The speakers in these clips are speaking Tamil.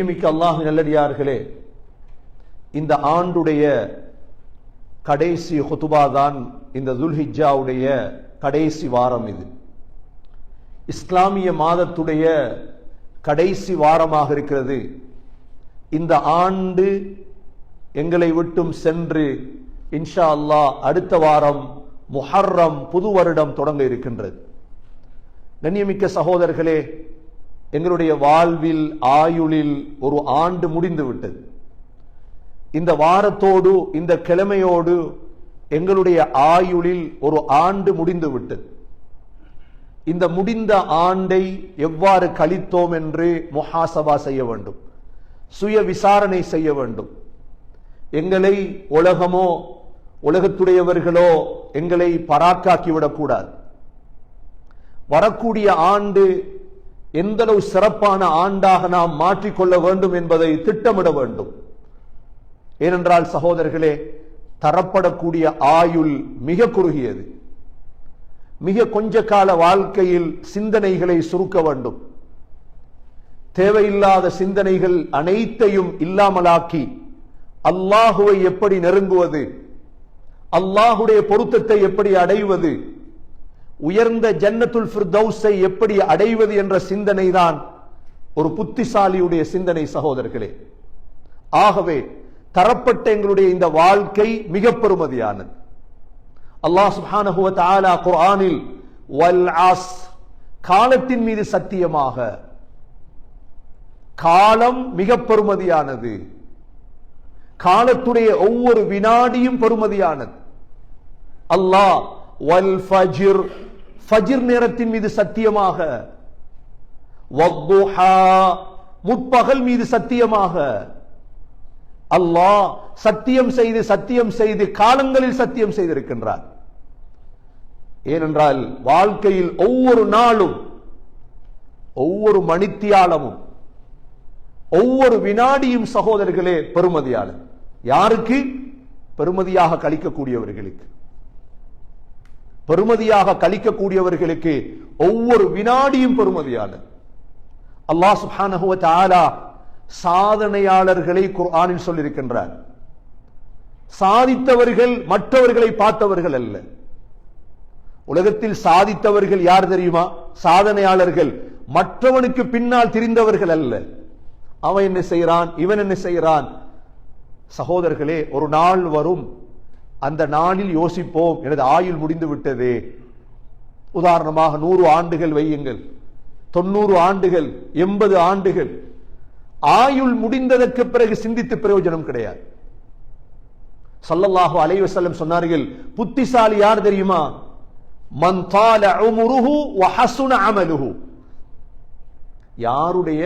மிக்க அல்லாஹ் நல்லடியார்களே, இந்த ஆண்டுடைய கடைசி ஹுதுபா தான் இந்த துல்ஹிஜ்ஜாவுடைய கடைசி வாரம். இது இஸ்லாமிய மாதத்துடைய கடைசி வாரமாக இருக்கிறது. இந்த ஆண்டு எங்களை விட்டும் சென்று இன்ஷா அல்லாஹ் அடுத்த வாரம் முஹர்ரம் புது வருடம் தொடங்க இருக்கின்றது. கண்ணியமிக்க சகோதரர்களே, எங்களுடைய வாழ்வில் ஆயுளில் ஒரு ஆண்டு முடிந்து விட்டது. இந்த வாரத்தோடு இந்த கிழமையோடு எங்களுடைய ஆயுளில் ஒரு ஆண்டு முடிந்து விட்டது. இந்த முடிந்த ஆண்டை எவ்வாறு கழித்தோம் என்று முஹாசபா செய்ய வேண்டும், சுய விசாரணை செய்ய வேண்டும். எங்களை உலகமோ உலகத்துடையவர்களோ எங்களை பராக்காக்கிவிடக்கூடாது. வரக்கூடிய ஆண்டு எந்தளவு சிறப்பான ஆண்டாக நாம் மாற்றிக்கொள்ள வேண்டும் என்பதை திட்டமிட வேண்டும். ஏனென்றால் சகோதரர்களே, தரப்படக்கூடிய ஆயுள் மிக குறுகியது. மிக கொஞ்ச கால வாழ்க்கையில் சிந்தனைகளை சுருக்க வேண்டும். தேவையில்லாத சிந்தனைகள் அனைத்தையும் இல்லாமலாக்கி அல்லாஹுவை எப்படி நெருங்குவது, அல்லாஹுடைய பொருத்தத்தை எப்படி அடைவது, உயர்ந்த ஜன்னத்துல் ஃபிர்தௌஸை எப்படி அடைவது என்ற சிந்தனை தான் ஒரு புத்திசாலியுடைய சிந்தனை சகோதரர்களே. ஆகவே தரப்பட்ட எங்களுடைய இந்த வாழ்க்கை மிக பெருமதியானது. அல்லாஹ் சுப்ஹானஹு வ தஆலா குர்ஆனில் வல் அஸ்ர், காலத்தின் மீது சத்தியமாக, காலம் மிக பெருமதியானது, காலத்துடைய ஒவ்வொரு வினாடியும் பெருமதியானது. அல்லாஹ் வல் ஃபஜ்ர், ஃபஜ்ர் நேரத்தின் மீது சத்தியமாக, வத்துஹா, முற்பகல் மீது சத்தியமாக, அல்லாஹ் சத்தியம் செய்து காலங்களில் சத்தியம் செய்திருக்கின்றார். ஏனென்றால் வாழ்க்கையில் ஒவ்வொரு நாளும், ஒவ்வொரு மணித்தியாலமும், ஒவ்வொரு வினாடியும் சகோதரர்களே பெருமதியானது. யாருக்கு? பெருமதியாக கழிக்கக்கூடியவர்களுக்கு. பெருமதியாக கழிக்கக்கூடியவர்களுக்கு ஒவ்வொரு வினாடியும் பெருமதியானது. அல்லாஹ் சுப்ஹானஹு வ தஆலா சாதனையாளர்களை குர்ஆனில் சொல்லியிருக்கின்றார். சாதித்தவர்கள் மற்றவர்களை பார்த்தவர்கள் அல்ல. உலகத்தில் சாதித்தவர்கள் யார் தெரியுமா? சாதனையாளர்கள் மற்றவனுக்கு பின்னால் திரிந்தவர்கள் அல்ல. அவன் என்ன செய்கிறான், இவன் என்ன செய்கிறான். சகோதரர்களே, ஒரு நாள் வரும், அந்த நாளில் யோசிப்போம், எனது ஆயுள் முடிந்து விட்டதே. உதாரணமாக 100 ஆண்டுகள் வையுங்கள், 90 ஆண்டுகள், 80 ஆண்டுகள். ஆயுள் முடிந்ததற்கு பிறகு சிந்தித்து பிரயோஜனம் கிடையாது. ஸல்லல்லாஹு அலைஹி வஸல்லம் சொன்னார்கள், புத்திசாலி யார் தெரியுமா? மன் தால உம்ருஹு வ ஹஸுன அமலுஹு, யாருடைய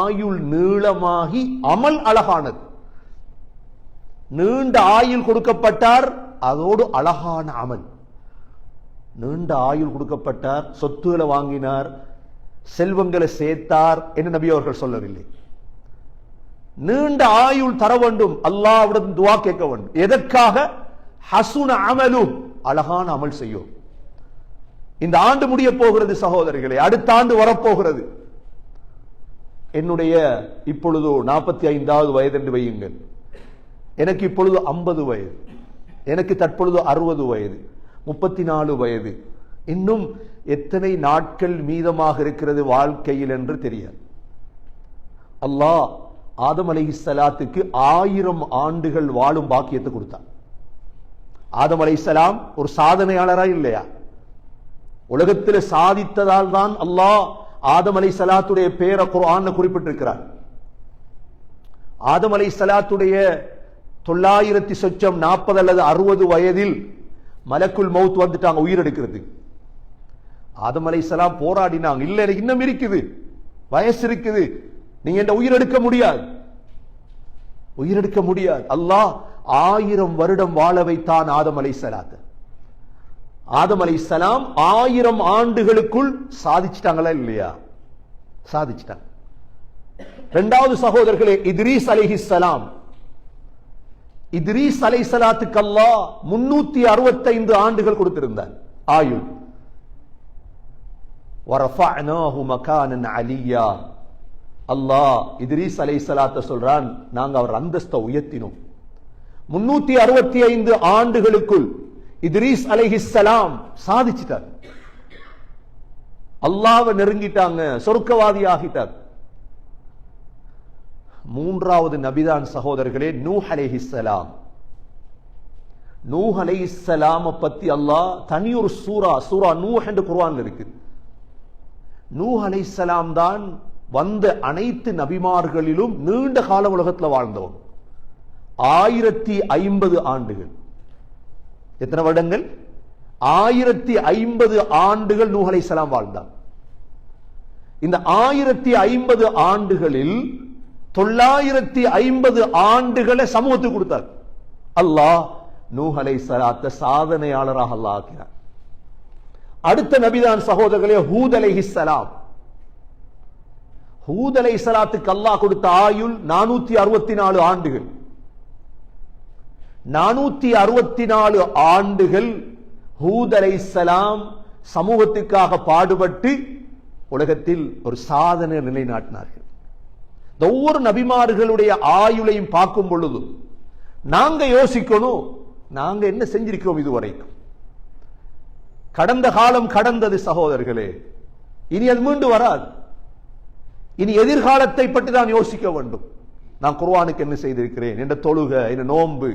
ஆயுள் நீளமாகி அமல் அழகானது. நீண்ட ஆயுள் கொடுக்கப்பட்டார், அதோடு அழகான அமல். நீண்ட ஆயுள் கொடுக்கப்பட்டார், சொத்துக்களை வாங்கினார், செல்வங்களை சேர்த்தார் என்று நபி அவர்கள் சொல்லவில்லை. நீண்ட ஆயுள் தர வேண்டும், அல்லாஹ்விடம் துஆ கேட்க வேண்டும். எதற்காக? ஹஸுன அமலு, அழகான அமல் செய்யும். இந்த ஆண்டு முடிய போகிறது சகோதரர்களே, அடுத்த ஆண்டு வரப்போகிறது. என்னுடைய இப்பொழுது 45வது வயது என்று வையுங்கள். எனக்கு இப்பொழுது 50 வயது, எனக்கு தற்பொழுது 60 வயது, 34 வயது. இன்னும் எத்தனை நாட்கள் மீதமாக இருக்கிறது வாழ்க்கையில் என்று தெரியாது. அல்லாஹ் ஆதம் அலைஹிஸ்ஸலாத்துக்கு 1000 ஆண்டுகள் வாழும் பாக்கியத்தை கொடுத்தார். ஆதம் அலைஹிஸ்ஸலாம் ஒரு சாதனையாளரா இல்லையா? உலகத்தில் சாதித்ததால் தான் அல்லாஹ் ஆதம் அலைஹிஸ்ஸலாத்துடைய பேரை குர்ஆன்ல குறிப்பிட்டிருக்கிறார். ஆதம் அலைஹிஸ்ஸலாத்துடைய 940 அல்லது 60 வயதில் மலக்குல் மௌத் வந்துட்டாங்க உயிர் எடுக்கிறதுக்கு. ஆதம் அலைஹிஸ்ஸலாம் போராடினாங்க, இல்ல எனக்கு இன்னும் இருக்குது, வயசு இருக்குது, நீங்க என்ன உயிர் எடுக்க முடியாது, உயிரெடுக்க முடியாது. அல்லாஹ் 1000 வருடம் வாழ வைத்தான் ஆதம் அலைஹிஸ்ஸலாத்தை. ஆதம் அலைஹிஸ்ஸலாம் 1000 ஆண்டுகளுக்குள் சாதிச்சிட்டாங்களா இல்லையா? சாதிச்சிட்டாங்க. இரண்டாவது சகோதரர்களே, இத்ரீஸ் அலைஹிஸ்ஸலாம், இத்ரீஸ் அலைஹிஸ்ஸலாத்துக்கு அல்லாஹ் 365 ஆண்டுகள் கொடுத்திருந்தார் ஆயுள். வரஃபஅனாஹு மகானன் அலியா, அல்லாஹ் இத்ரீஸ் அலைஹிஸ்ஸலாத்தை சொல்றான், நாங்க அவர் அந்தஸ்தை உயர்த்தினோம். 365 ஆண்டுகளுக்குள் இத்ரீஸ் அலைஹிஸ்ஸலாம் சாதிச்சிட்டார். அல்லாஹ்வை நெருங்கிட்டாங்க, சொர்க்கவாதி ஆகிட்டார். மூன்றாவது நபிதான் சகோதரர்களே நூஹ் அலைஹிஸ்ஸலாம். நூஹ் அலைஹிஸ்ஸலாமை பத்தி அல்லாஹ் தனியொரு சூரா நூஹ் என்று குர்ஆன்ல இருக்கு. நூஹ் அலைஹிஸ்ஸலாம் தான் வந்த அனைத்து நபிமார்களிலும் நீண்ட கால உலகத்தில் வாழ்ந்தவன். 1050 ஆண்டுகள். எத்தனை வருடங்கள்? 1050 ஆண்டுகள் நூஹ் அலைஹிஸ்ஸலாம் வாழ்ந்தார். இந்த 1050 ஆண்டுகளில் 950 ஆண்டுகளை சமூகத்துக்கு கொடுத்தார். அல்லாஹ் நூஹ் அலைஹிஸ்ஸலாத்தை சாதனையாளராக அல்லாஹ் ஆக்கினார். அடுத்த நபிதான் சகோதரர்களே ஹூத் அலைஹிஸ்ஸலாம். ஹூத் அலைஹிஸ்ஸலாத்துக்கு அல்லாஹ் கொடுத்த ஆயுள் 464 ஆண்டுகள். 464 ஆண்டுகள் ஹூத் அலைஹிஸ்ஸலாம் சமூகத்துக்காக பாடுபட்டு உலகத்தில் ஒரு சாதனை நிலைநாட்டினார்கள். ஒவ்வொரு நபிமார்களுடைய ஆயுளையும் பார்க்கும் பொழுது நாங்க யோசிக்கணும், நாங்க என்ன செஞ்சிருக்கிறோம் இதுவரைக்கும். கடந்த காலம் கடந்தது சகோதரர்களே, இனி அது மீண்டு வராது. இனி எதிர்காலத்தை பற்றி தான் யோசிக்க வேண்டும். நான் குர்ஆனுக்கு என்ன செய்திருக்கிறேன், என்ற தொழுகை, என்ற நோன்பு,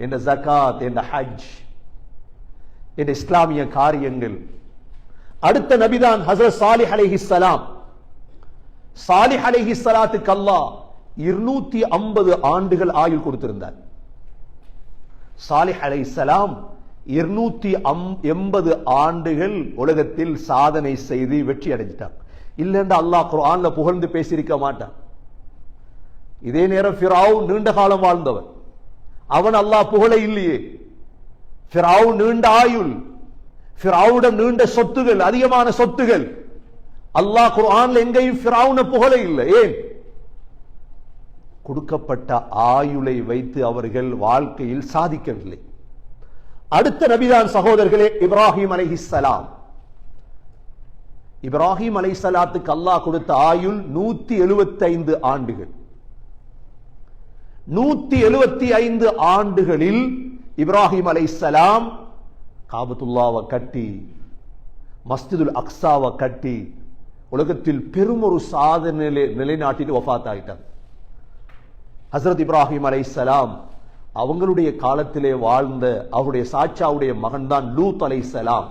என்ற ஜகாத், என்ற ஹஜ், என்ற இஸ்லாமிய காரியங்கள். அடுத்த நபிதான் ஹஜ்ரத் சாலிஹ் அலைஹிஸ்ஸலாம். சாலிஹ் அலைஹிஸ்ஸலாத்துக்கு அல்லாஹ் 250 ஆண்டுகள் ஆயுள் கொடுத்திருந்தார். சாலிஹ் அலைஹிஸ்ஸலாம் 280 ஆண்டுகள் உலகத்தில் சாதனை செய்து வெற்றி அடைஞ்சிட்டார். இல்லைன்னா அல்லாஹ் குர்ஆன்ல புகழ்ந்து பேசியிருக்க மாட்டான். இதே நேரம் ஃபிரௌன் நீண்ட காலம் வாழ்ந்தவன், அவன் அல்லாஹ் புகழ இல்லையே. ஃபிரௌன் நீண்ட ஆயுள், ஃபிரௌனிடம் நீண்ட சொத்துகள், அதிகமான சொத்துகள். அல்லாஹ் குர்ஆன்ல எங்கேயும் ஃபிரௌனை புகழ இல்லை. ஏன்? கொடுக்கப்பட்ட ஆயுளை வைத்து அவர்கள் வாழ்க்கையில் சாதிக்கவில்லை. அடுத்த நபிதான் சகோதரர்களே இப்ராஹிம் அலைஹிஸ்ஸலாம். இப்ராஹிம் அலைஹிஸ்ஸலாத்துக்கு அல்லாஹ் கொடுத்த ஆயுள் 175 ஆண்டுகள். 175 ஆண்டுகளில் இப்ராஹிம் அலைஹிஸ்ஸலாம் காபத்துல்லாவை கட்டி, மஸ்ஜிதுல் அக்ஸாவை கட்டி, உலகத்தில் பெரும் ஒரு சாதனை நிலைநாட்டிட்டு வஃபாத் ஆயிட்டார். ஹஸ்ரத் இப்ராஹிம் அலைஹிஸ்ஸலாம் அவங்களுடைய காலத்திலே வாழ்ந்த அவருடைய சாச்சாவுடைய மகன் தான் லூத் அலைஹிஸ்ஸலாம்.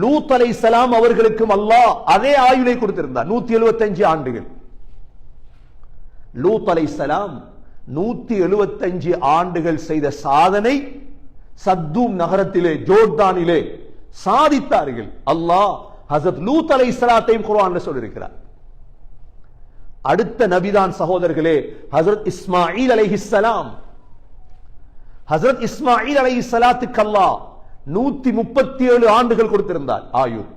லூத் அலைஹிஸ்ஸலாம் அவர்களுக்கும் அல்லாஹ் அதே ஆயுளை கொடுத்திருந்தார், 175 ஆண்டுகள். லூத் அலைஹிஸ்ஸலாம் 175 ஆண்டுகள் செய்த சாதனை சத்தூம் நகரத்திலே, ஜோர்தானிலே சாதித்தார்கள். அல்லாஹ் ஹஜ்ரத் லூத் அலைஹிஸ்ஸலாத்தையும் குர்ஆன்ல சொல்லியிருக்கிறார். அடுத்த நபிதான் சகோதரர்களே ஹஜ்ரத் இஸ்மாயில் அலைஹிஸ்ஸலாம். ஹஜ்ரத் இஸ்மாயில் அலைஹிஸ்ஸலாத்துக்கு அல்லாஹ் 137 ஆண்டுகள் கொடுத்திருந்தார் ஆயுள்.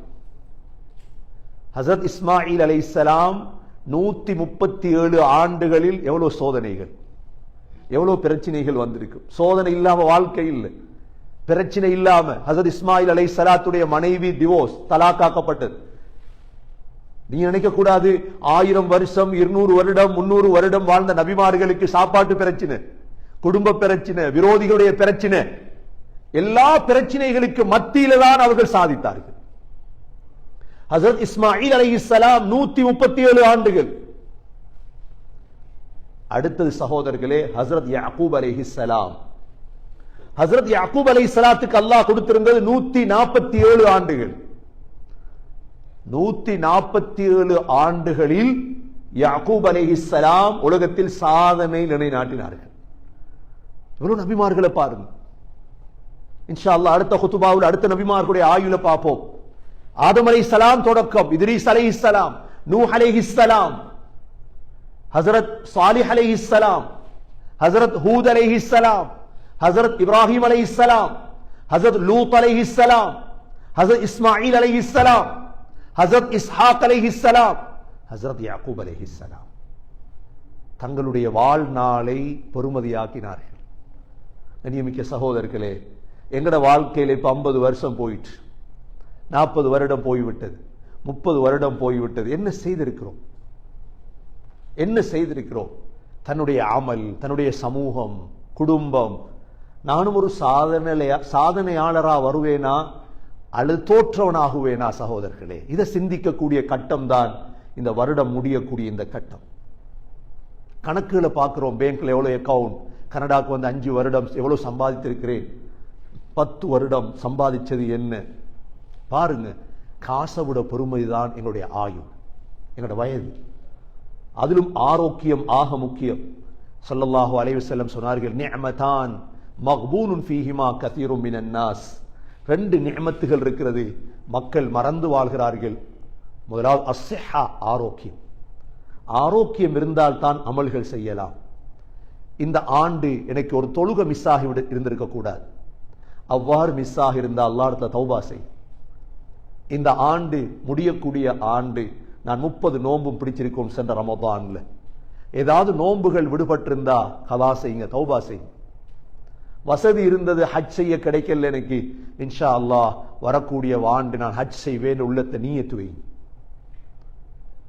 ஹஜ்ரத் இஸ்மாயில் அலைஹிஸ்ஸலாம் 137 ஆண்டுகளில் எவ்வளவு சோதனைகள், எவ்வளவு பிரச்சனைகள் வந்திருக்கும். சோதனை இல்லாம வாழ்க்கை இல்லை, பிரச்சனை இல்லாம. ஹஜ்ரத் இஸ்மாயில் அலைஹிஸ்ஸலாத்துடைய மனைவி டிவோர்ஸ், தலாக்காக்கப்பட்டது. நீங்க நினைக்க கூடாது 1000 வருஷம், 200 வருடம், 300 வருடம் வாழ்ந்த நபிமார்களுக்கு சாப்பாட்டு பிரச்சனை, குடும்ப பிரச்சனை, விரோதிகளுடைய பிரச்சனை, எல்லா பிரச்சனைகளுக்கு மத்தியில தான் அவர்கள் சாதித்தார்கள். ஹஜ்ரத் இஸ்மாயில் அலைஹிஸ்ஸலாம் 137 ஆண்டுகள். அடுத்தது சகோதரர்களே ஹஜ்ரத் யாக்கூப் அலைஹிஸ்ஸலாம். ஹஜ்ரத் யாக்கூப் அலைஹிஸ்ஸலாத்துக்கு அல்லாஹ் கொடுத்திருந்தது 147 ஆண்டுகள். 147 ஆண்டுகளில் யாக்கூப் அலைஹிஸ்ஸலாம் உலகத்தில் சாதனை நிலைநாட்டினார்கள். இவ்வளவு நபிமார்களை பாருங்க. இன்ஷா அல்லாஹ் அடுத்த குத்துபாவில் அடுத்த நபிமார்களுடைய ஆயுள பார்ப்போம். ஆதம் அலைஹிஸ்ஸலாம் தொடக்கம், இத்ரீஸ் அலைஹிஸ்ஸலாம், நூஹ் அலைஹிஸ்ஸலாம், ஹஜ்ரத் சாலிஹ் அலைஹிஸ்ஸலாம், ஹஜ்ரத் ஹூத் அலைஹிஸ்ஸலாம், ஹஜ்ரத் இப்ராஹிம் அலைஹிஸ்ஸலாம், ஹஜ்ரத் லூத் அலைஹிஸ்ஸலாம், ஹஜ்ரத் இஸ்மாயில் அலைஹிஸ்ஸலாம், ஹஜ்ரத் இஸ்ஹாக் அலைஹிஸ்ஸலாம், ஹஜ்ரத் யாக்கூப் அலைஹிஸ்ஸலாம். தங்களுடைய வாழ்நாளை பெருமதியாக்கினார்கள். கண்ணியமிக்க சகோதரர்களே, எங்கட வாழ்க்கையில் இப்ப 50 வருஷம் போயிட்டு, 40 வருடம் போய்விட்டது, 30 வருடம் போய்விட்டது. என்ன செய்திருக்கிறோம்? என்ன செய்திருக்கிறோம்? தன்னுடைய அமல், தன்னுடைய சமூகம், குடும்பம். நானும் ஒரு சாதனையாளரா வருவேனா அல்லது தோற்றவனாகுவேனா? சகோதரர்களே, இதை சிந்திக்கக்கூடிய கட்டம் தான் இந்த வருடம் முடியக்கூடிய இந்த கட்டம். கணக்குகளை பார்க்கிறோம். பேங்க்ல எவ்வளவு அக்கவுண்ட், கனடாக்கு வந்து 5 வருடம் எவ்வளவு சம்பாதித்திருக்கிறேன், 10 வருடம் சம்பாதிச்சது என்ன? பாருங்க, காசை விட பெருமைதான் எங்களுடைய ஆயுள், எங்களுடைய வயது. அதிலும் ஆரோக்கியம் ஆக முக்கியம். ஸல்லல்லாஹு அலைஹி வஸல்லம் சொன்னார்கள், நிஅமதான் மக்பூனுன் ஃபீஹிமா கஸீரும் மினன் நாஸ். 2 நிஅமத்துகள் இருக்கிறது, மக்கள் மறந்து வாழ்கிறார்கள். முதலாவது அஸ்ஸிஹா, ஆரோக்கியம். ஆரோக்கியம் இருந்தால் தான் அமல்கள் செய்யலாம். இந்த ஆண்டு எனக்கு ஒரு தொழுகை மிஸ் ஆகி இருந்திருக்க கூடாது. அவ்வாறு மிஸ் ஆகி இருந்தால் அல்லாஹ்விடத்தில் தௌபா செய். இந்த ஆண்டு முடியக்கூடிய ஆண்டு நான் 30 நோன்பும் பிடிச்சிருக்கோம் சென்ற ரமதான்ல. ஏதாவது நோன்புகள் விடுபட்டிருந்தா கதா செய்யுங்க, தௌபா செய்யுங்க. வசதி இருந்தது, ஹஜ் செய்ய கிடைக்கல எனக்கு, இன்ஷா அல்லாஹ் வரக்கூடிய ஆண்டு நான் ஹஜ் செய்வேன் உள்ளத்தை நீயத்து வைங்க.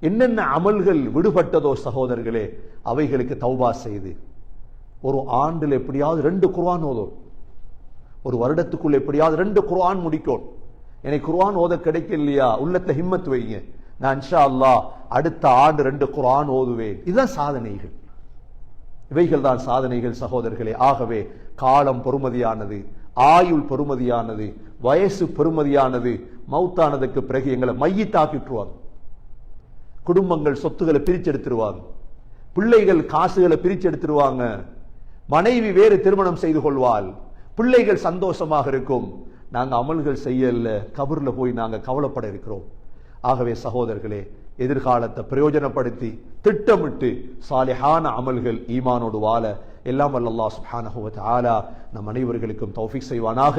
என்னென்ன அமல்கள் விடுபட்டதோ சகோதரர்களே, அவைகளுக்கு தௌபா செய்து ஒரு ஆண்டில் எப்படியாவது 2 குர்ஆன் ஓதும். ஒரு வருடத்துக்குள்ள எப்படியாவது 2 குர்ஆன் முடிக்கும். எனக்கு குர்ஆன் ஓத கிடைக்கலையா, உள்ளத்தை ஹிம்மத் வைங்க, நான் இன்ஷா அல்லாஹ் அடுத்த ஆண்டு 2 குர்ஆன் ஓதுவேன். இதுதான் சாதனைகள், இவைகள் தான் சாதனைகள் சகோதரர்களே. ஆகவே காலம் பெருமதியானது, ஆயுள் பெருமதியானது, வயசு பெருமதியானது. மௌத்தானதுக்கு பிறகு எங்களை மையத்தாக்கிட்டுருவாங்க. குடும்பங்கள் சொத்துக்களை பிரிச்செடுத்துருவாங்க, பிள்ளைகள் காசுகளை பிரிச்செடுத்துருவாங்க, மனைவி வேறு திருமணம் செய்து கொள்வாள், பிள்ளைகள் சந்தோஷமாக இருக்கும். நாங்க அமல்கள் செய்யல, கபர்ல போய் நாங்க கவலைப்பட இருக்கிறோம். ஆகவே சகோதரர்களே, எதிர்காலத்தை பிரயோஜனப்படுத்தி திட்டமிட்டு சாலிஹான அமல்கள் ஈமானோடு வாழ எல்லாம் வல்ல அல்லாஹ் சுப்ஹானஹு வ தஆலா நம் அனைவர்களுக்கும் தௌஃபீக் செய்வானாக.